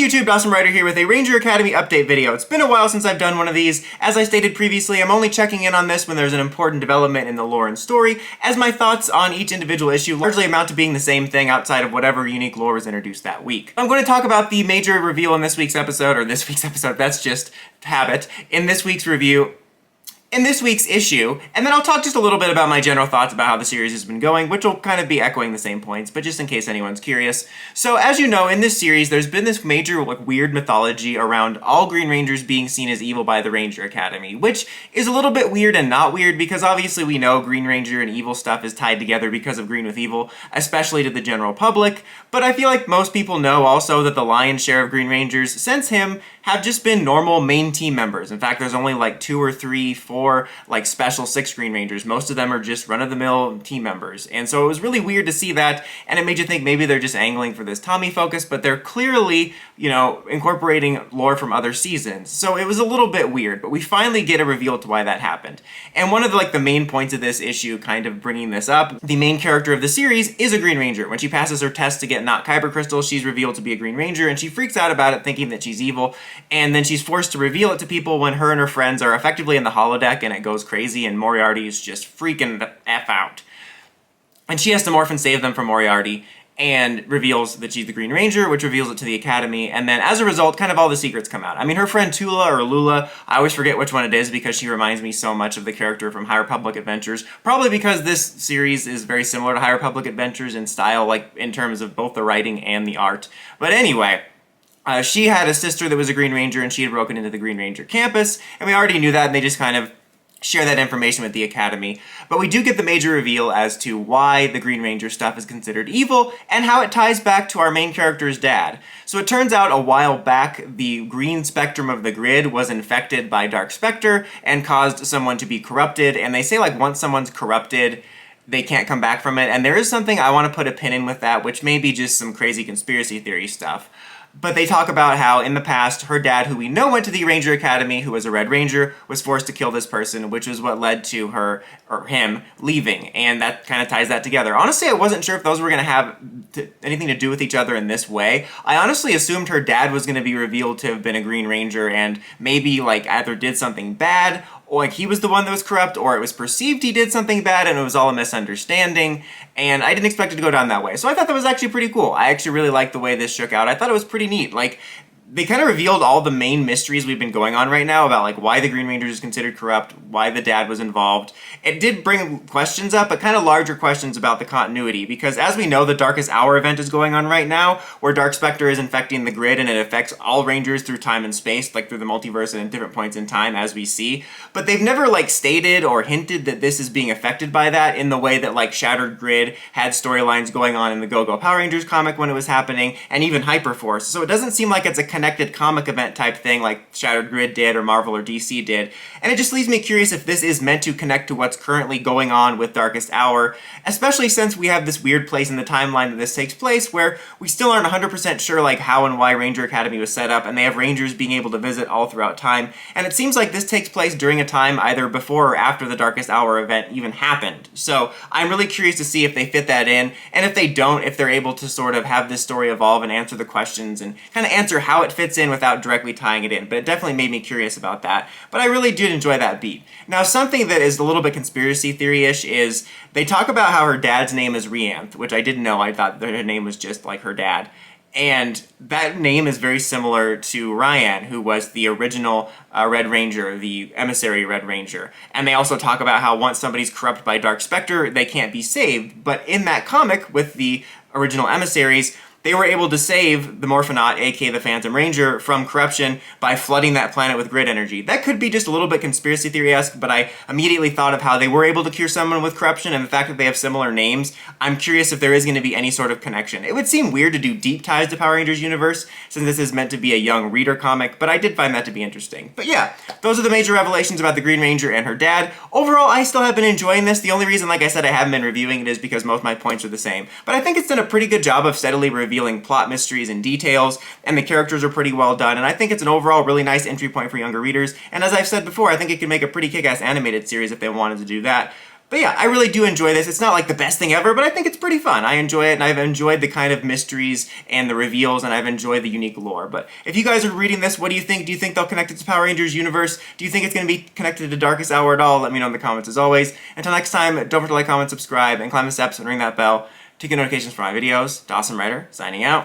YouTube, Dawson Ryder here with a Ranger Academy update video. It's been a while since I've done one of these. As I stated previously, I'm only checking in on this when there's an important development in the lore and story, as my thoughts on each individual issue largely amount to being the same thing outside of whatever unique lore was introduced that week. I'm going to talk about the major reveal in this week's episode, that's just habit, in this week's review, in this week's issue, and then I'll talk just a little bit about my general thoughts about how the series has been going, which will kind of be echoing the same points, but just in case anyone's curious. So as you know, in this series, there's been this major weird mythology around all Green Rangers being seen as evil by the Ranger Academy, which is a little bit weird and not weird because obviously we know Green Ranger and evil stuff is tied together because of Green with Evil, especially to the general public, but I feel like most people know also that the lion's share of Green Rangers since him have just been normal main team members. In fact, there's only like 2 or 3, 4 like special 6 Green Rangers. Most of them are just run-of-the-mill team members. And so it was really weird to see that, and it made you think maybe they're just angling for this Tommy focus, but they're clearly, you know, incorporating lore from other seasons. So it was a little bit weird, but we finally get a reveal to why that happened. And one of the main points of this issue, kind of bringing this up, the main character of the series is a Green Ranger. When she passes her test to get not Kyber Crystal, she's revealed to be a Green Ranger, and she freaks out about it thinking that she's evil. And then she's forced to reveal it to people when her and her friends are effectively in the holodeck and it goes crazy and Moriarty is just freaking the F out. And she has to morph and save them from Moriarty and reveals that she's the Green Ranger, which reveals it to the Academy, and then as a result, kind of all the secrets come out. I mean, her friend Tula or Lula, I always forget which one it is because she reminds me so much of the character from High Republic Adventures, probably because this series is very similar to High Republic Adventures in style, like in terms of both the writing and the art. But anyway, she had a sister that was a Green Ranger, and she had broken into the Green Ranger campus, and we already knew that, and they just kind of share that information with the Academy. But we do get the major reveal as to why the Green Ranger stuff is considered evil, and how it ties back to our main character's dad. So it turns out a while back, the green spectrum of the grid was infected by Dark Spectre, and caused someone to be corrupted, and they say once someone's corrupted, they can't come back from it, and there is something I want to put a pin in with that, which may be just some crazy conspiracy theory stuff. But they talk about how, in the past, her dad, who we know went to the Ranger Academy, who was a Red Ranger, was forced to kill this person, which was what led to her, or him, leaving. And that kind of ties that together. Honestly, I wasn't sure if those were going to have anything to do with each other in this way. I honestly assumed her dad was going to be revealed to have been a Green Ranger and maybe, either did something bad, or he was the one that was corrupt, or it was perceived he did something bad and it was all a misunderstanding, and I didn't expect it to go down that way. So I thought that was actually pretty cool. I actually really liked the way this shook out. I thought it was pretty neat. They kind of revealed all the main mysteries we've been going on right now about why the Green Ranger is considered corrupt, why the dad was involved. It did bring questions up, but kind of larger questions about the continuity, because as we know, the Darkest Hour event is going on right now, where Dark Spectre is infecting the grid and it affects all Rangers through time and space, through the multiverse and at different points in time, as we see. But they've never stated or hinted that this is being affected by that in the way that Shattered Grid had storylines going on in the Go-Go Power Rangers comic when it was happening, and even Hyperforce. So it doesn't seem like it's a connected comic event type thing like Shattered Grid did or Marvel or DC did, and it just leaves me curious if this is meant to connect to what's currently going on with Darkest Hour, especially since we have this weird place in the timeline that this takes place where we still aren't 100% sure how and why Ranger Academy was set up, and they have Rangers being able to visit all throughout time, and it seems like this takes place during a time either before or after the Darkest Hour event even happened. So I'm really curious to see if they fit that in, and if they don't, if they're able to sort of have this story evolve and answer the questions and kind of answer how it fits in without directly tying it in. But it definitely made me curious about that. But I really did enjoy that beat. Now, something that is a little bit conspiracy theory-ish is they talk about how her dad's name is Rianth, which I didn't know. I thought that her name was just like her dad. And that name is very similar to Ryan, who was the original Red Ranger, the emissary Red Ranger. And they also talk about how once somebody's corrupted by Dark Spectre, they can't be saved. But in that comic, with the original emissaries, they were able to save the Morphonaut, aka the Phantom Ranger, from corruption by flooding that planet with grid energy. That could be just a little bit conspiracy theory-esque, but I immediately thought of how they were able to cure someone with corruption, and the fact that they have similar names. I'm curious if there is going to be any sort of connection. It would seem weird to do deep ties to Power Rangers universe, since this is meant to be a young reader comic, but I did find that to be interesting. But yeah, those are the major revelations about the Green Ranger and her dad. Overall, I still have been enjoying this. The only reason, like I said, I haven't been reviewing it is because most of my points are the same. But I think it's done a pretty good job of steadily revealing plot mysteries and details, and the characters are pretty well done, and I think it's an overall really nice entry point for younger readers, and as I've said before, I think it could make a pretty kick-ass animated series if they wanted to do that. But yeah, I really do enjoy this. It's not like the best thing ever, but I think it's pretty fun. I enjoy it, and I've enjoyed the kind of mysteries and the reveals, and I've enjoyed the unique lore. But if you guys are reading this, what do you think? Do you think they'll connect it to Power Rangers universe? Do you think it's going to be connected to Darkest Hour at all? Let me know in the comments as always. Until next time, don't forget to like, comment, subscribe, and climb the steps and ring that bell to get notifications for my videos. Dawson Ryder, signing out.